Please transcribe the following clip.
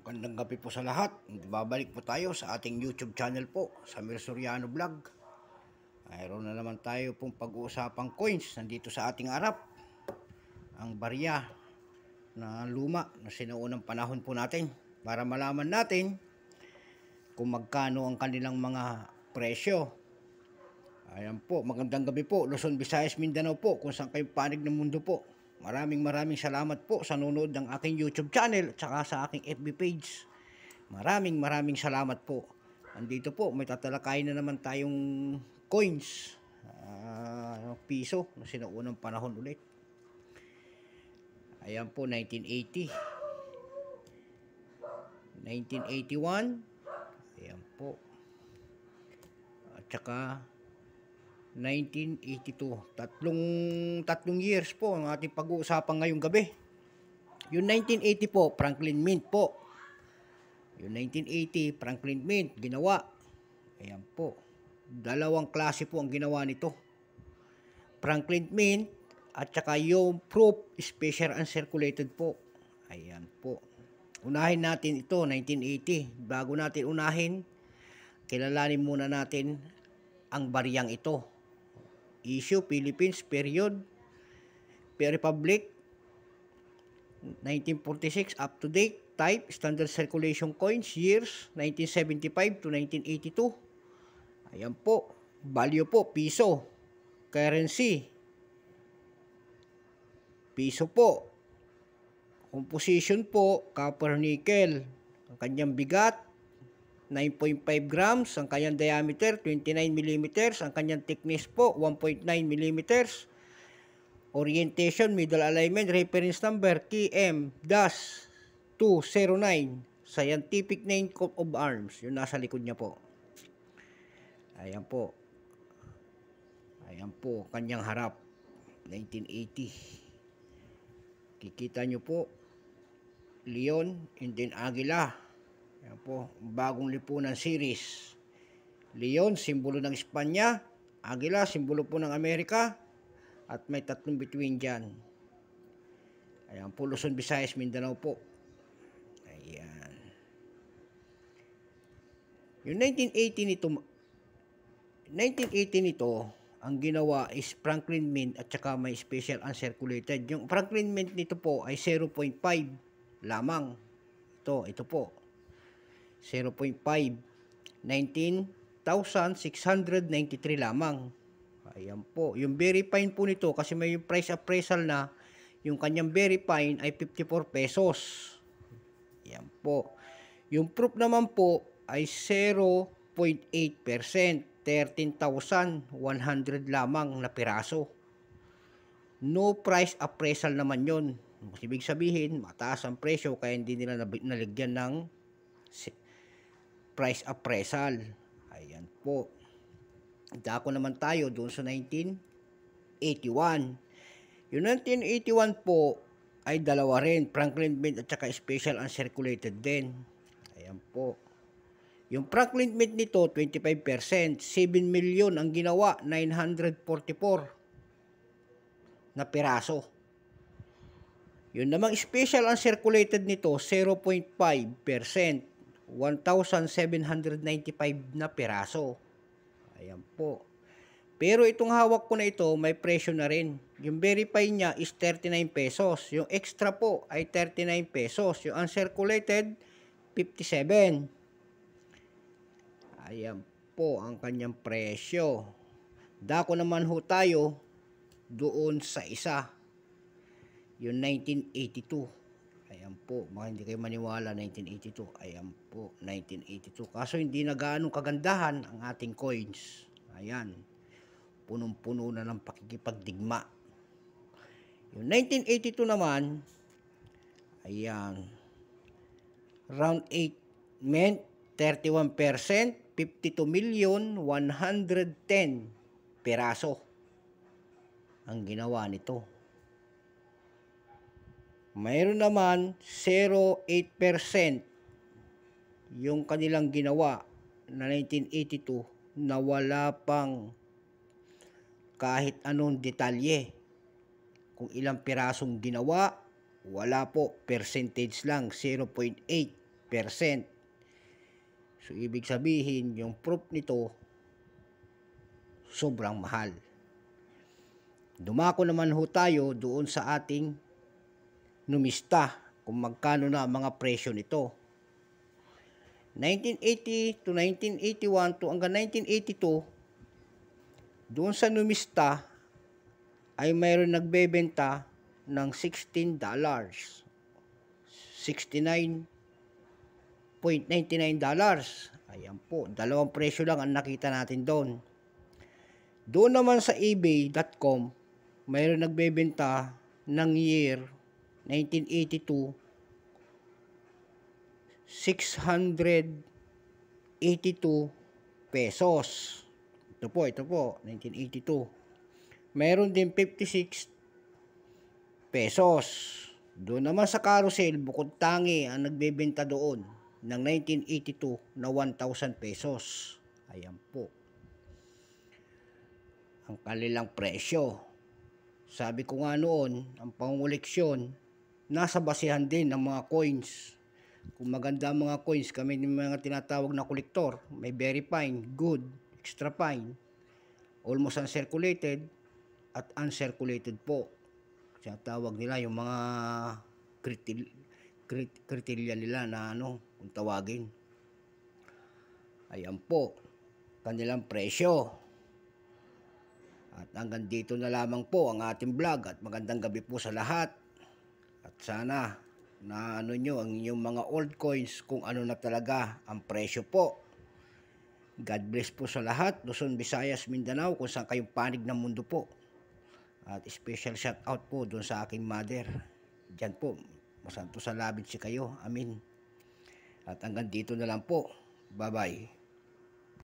Magandang gabi po sa lahat. Babalik po tayo sa ating YouTube channel po, Samir Soriano Vlog. Mayroon na naman tayo pong pag-uusapang coins. Nandito sa ating harap ang barya na luma na sinuunang panahon po natin para malaman natin kung magkano ang kanilang mga presyo. Ayan po, magandang gabi po, Luzon, Visayas, Mindanao po, kung saan kayong panig ng mundo po. Maraming salamat po sa nanonood ng aking YouTube channel at saka sa aking FB page. Maraming salamat po. Andito po, may tatalakayin na naman tayong coins, piso na sinuunang panahon ulit. Ayan po, 1980, 1981, ayan po, at saka 1982. Tatlong years po ang ating pag-uusapan ngayong gabi. Yung 1980 po, Franklin Mint po. Yung 1980, Franklin Mint, ginawa. Ayan po. Dalawang klase po ang ginawa nito. Franklin Mint at saka yung Proof Special Uncirculated po. Ayan po. Unahin natin ito, 1980. Bago natin unahin, kilalanin muna natin ang baryang ito. Issue, Philippines, period, Republic, 1946, up to date, type, standard circulation coins, years, 1975 to 1982. Ayan po, value po, piso, currency, piso po, composition po, copper nickel, ang kanyang bigat, 9.5 grams, ang kanyang diameter, 29 mm, ang kanyang thickness po, 1.9 mm, orientation, middle alignment, reference number, TM-209, scientific name coat of arms, yung nasa likod niya po. Ayan po. Ayan po, kanyang harap, 1980. Kikita nyo po, Leon, and then Aguila. Ayan po, bagong lipunan series. Leon, simbolo ng Espanya. Aguila, simbolo po ng Amerika. At may tatlong bituin dyan. Ayan po, Luzon, Visayas, Mindanao po. Ayan. Yung 1980 nito, ang ginawa is Franklin Mint at saka may special uncirculated. Yung Franklin Mint nito po ay 0.5 lamang. Ito po. 0.5, 19,693 lamang. Ayan po. Yung very fine po nito, kasi may price appraisal na, yung kanyang very fine ay 54 pesos. Ayan po. Yung proof naman po ay 0.8%, 13,100 lamang na piraso. No price appraisal naman yun. Ibig sabihin, mataas ang presyo kaya hindi nila naligyan ng price appraisal. Ayan po. Dako naman tayo doon sa 1981. Yung 1981 po ay dalawa rin, Franklin Mint at saka special uncirculated din. Ayan po. Yung Franklin Mint nito, 25%, 7 million ang ginawa, 944 na piraso. Yun namang special uncirculated nito, 0.5%, 1,795 na piraso. Ayan po. Pero itong hawak ko na ito, may presyo na rin. Yung verify niya is 39 pesos. Yung extra po ay 39 pesos. Yung uncirculated, 57. Ayan po ang kanyang presyo. Dako naman ho tayo doon sa isa. Yung 1982. Ayan po, mga hindi kayo maniwala, 1982. Ayan po, 1982. Kaso hindi na gaano kagandahan ang ating coins. Ayan, punong-puno na ng pakikipagdigma. Yung 1982 naman, ayan, round 8 meant 31%, 52,110,000 peraso ang ginawa nito. Mayroon naman 0.8% yung kanilang ginawa na 1982 na wala pang kahit anong detalye. Kung ilang pirasong ginawa, wala po, percentage lang, 0.8. So, ibig sabihin, yung proof nito, sobrang mahal. Dumako naman ho tayo doon sa ating numista kung magkano na ang mga presyo nito. 1980 to 1981 to hanggang 1982, doon sa numista ay mayroon nagbebenta ng $16. $69.99. Ayan po, dalawang presyo lang ang nakita natin doon. Doon naman sa ebay.com, mayroon nagbebenta ng year 1982, $682. Ito po, 1982. Mayroon din $56. Doon naman sa carousel, bukod tangi ang nagbebenta doon ng 1982 na $1,000. Ayan po ang kanilang presyo. Sabi ko nga noon, ang panguleksyon, nasa basihan din ng mga coins. Kung maganda ang mga coins, kami ng mga tinatawag na kolektor, may very fine, good, extra fine, almost uncirculated, at uncirculated po. Tinatawag nila yung mga kritilya nila na kung tawagin. Ayan po, kanilang presyo. At hanggang dito na lamang po ang ating vlog at magandang gabi po sa lahat. At sana na nyo ang inyong mga old coins kung ano na talaga ang presyo po. God bless po sa lahat, Luzon, Visayas, Mindanao, kung saan kayong panig ng mundo po. At special shout out po doon sa aking mother. Diyan po, masanto sa labid si kayo. Amin. At hanggang dito na lang po. Bye bye.